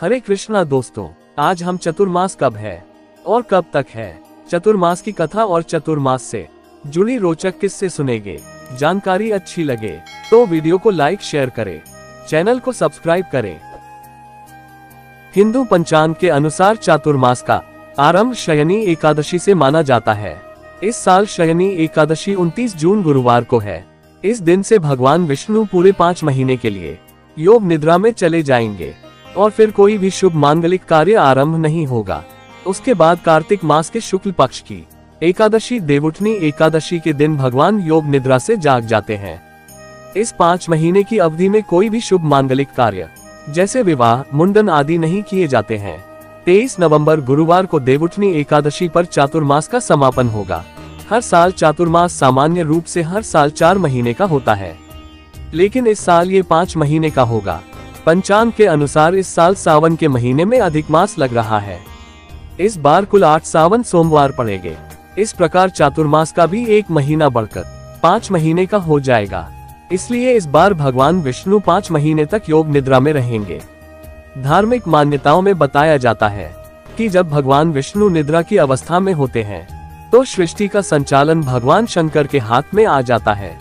हरे कृष्णा दोस्तों, आज हम चतुर्मास कब है और कब तक है, चतुर्मास की कथा और चतुर्मास से जुड़ी रोचक किस्से सुनेंगे। जानकारी अच्छी लगे तो वीडियो को लाइक शेयर करें, चैनल को सब्सक्राइब करें। हिंदू पंचांग के अनुसार चातुर्मास का आरंभ शयनी एकादशी से माना जाता है। इस साल शयनी एकादशी 29 जून गुरुवार को है। इस दिन से भगवान विष्णु पूरे 5 महीने के लिए योग निद्रा में चले जाएंगे और फिर कोई भी शुभ मांगलिक कार्य आरंभ नहीं होगा। उसके बाद कार्तिक मास के शुक्ल पक्ष की एकादशी देवउठनी एकादशी के दिन भगवान योग निद्रा से जाग जाते हैं। इस 5 महीने की अवधि में कोई भी शुभ मांगलिक कार्य जैसे विवाह, मुंडन आदि नहीं किए जाते हैं। 23 नवंबर गुरुवार को देवउठनी एकादशी पर चातुर्मास का समापन होगा। हर साल चातुर्मास सामान्य रूप से हर साल 4 महीने का होता है, लेकिन इस साल ये 5 महीने का होगा। पंचांग के अनुसार इस साल सावन के महीने में अधिक मास लग रहा है। इस बार कुल 8 सावन सोमवार पड़ेंगे। इस प्रकार चातुर्मास का भी 1 महीना बढ़कर 5 महीने का हो जाएगा। इसलिए इस बार भगवान विष्णु 5 महीने तक योग निद्रा में रहेंगे। धार्मिक मान्यताओं में बताया जाता है कि जब भगवान विष्णु निद्रा की अवस्था में होते हैं तो सृष्टि का संचालन भगवान शंकर के हाथ में आ जाता है।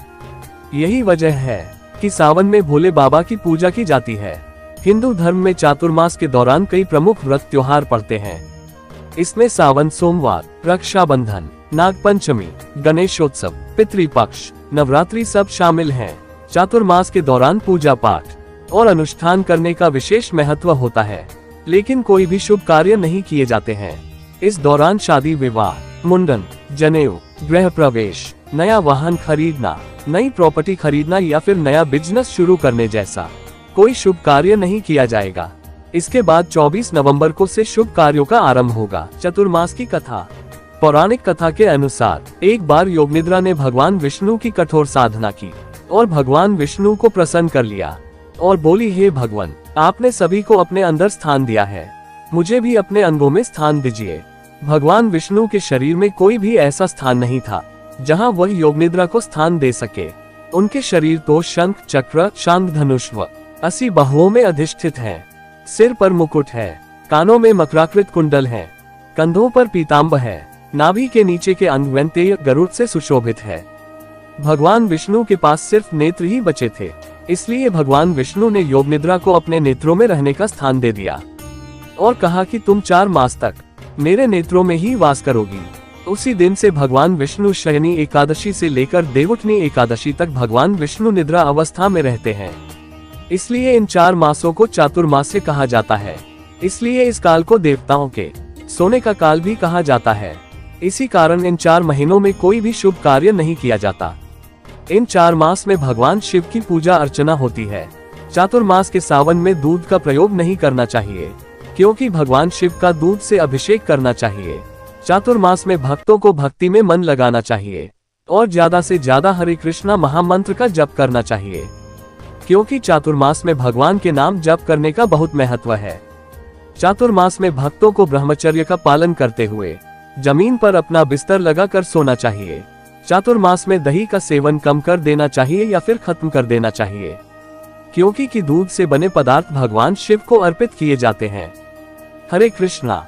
यही वजह है कि सावन में भोले बाबा की पूजा की जाती है। हिंदू धर्म में चातुर्मास के दौरान कई प्रमुख व्रत त्योहार पड़ते हैं। इसमें सावन सोमवार, रक्षाबंधन, नागपंचमी, गणेशोत्सव, पितृपक्ष, नवरात्रि सब शामिल हैं। चातुर्मास के दौरान पूजा पाठ और अनुष्ठान करने का विशेष महत्व होता है, लेकिन कोई भी शुभ कार्य नहीं किए जाते हैं। इस दौरान शादी, विवाह, मुंडन, जनेऊ, गृह प्रवेश, नया वाहन खरीदना, नई प्रॉपर्टी खरीदना या फिर नया बिजनेस शुरू करने जैसा कोई शुभ कार्य नहीं किया जाएगा। इसके बाद 24 नवंबर को से शुभ कार्यों का आरंभ होगा। चतुर्मास की कथा। पौराणिक कथा के अनुसार एक बार योग निद्रा ने भगवान विष्णु की कठोर साधना की और भगवान विष्णु को प्रसन्न कर लिया और बोली, हे भगवान, आपने सभी को अपने अंदर स्थान दिया है, मुझे भी अपने अंगों में स्थान दीजिए। भगवान विष्णु के शरीर में कोई भी ऐसा स्थान नहीं था जहां वह योग निद्रा को स्थान दे सके। उनके शरीर तो शंख, चक्र, शांग धनुष व 80 बाहुओं में अधिष्ठित है। सिर पर मुकुट है, कानों में मकराकृत कुंडल है, कंधों पर पीताम्बर है, नाभि के नीचे के अंग वैंतेय गरुड़ से सुशोभित है। भगवान विष्णु के पास सिर्फ नेत्र ही बचे थे, इसलिए भगवान विष्णु ने योग निद्रा को अपने नेत्रों में रहने का स्थान दे दिया और कहा कि तुम 4 मास तक मेरे नेत्रों में ही वास करोगी। उसी दिन से भगवान विष्णु शयनी एकादशी से लेकर देवउठनी एकादशी तक भगवान विष्णु निद्रा अवस्था में रहते हैं। इसलिए इन 4 मासों को चातुर्मास्य कहा जाता है। इसलिए इस काल को देवताओं के सोने का काल भी कहा जाता है। इसी कारण इन 4 महीनों में कोई भी शुभ कार्य नहीं किया जाता। इन 4 मास में भगवान शिव की पूजा अर्चना होती है। चातुर्मास के सावन में दूध का प्रयोग नहीं करना चाहिए, क्योंकि भगवान शिव का दूध से अभिषेक करना चाहिए। चातुर्मास में भक्तों को भक्ति में मन लगाना चाहिए और ज्यादा से ज्यादा हरे कृष्णा महामंत्र का जप करना चाहिए, क्योंकि चातुर्मास में भगवान के नाम जप करने का बहुत महत्व है। चातुर्मास में भक्तों को ब्रह्मचर्य का पालन करते हुए जमीन पर अपना बिस्तर लगाकर सोना चाहिए। चातुर्मास में दही का सेवन कम कर देना चाहिए या फिर खत्म कर देना चाहिए, क्योंकि दूध से बने पदार्थ भगवान शिव को अर्पित किए जाते हैं। हरे कृष्णा।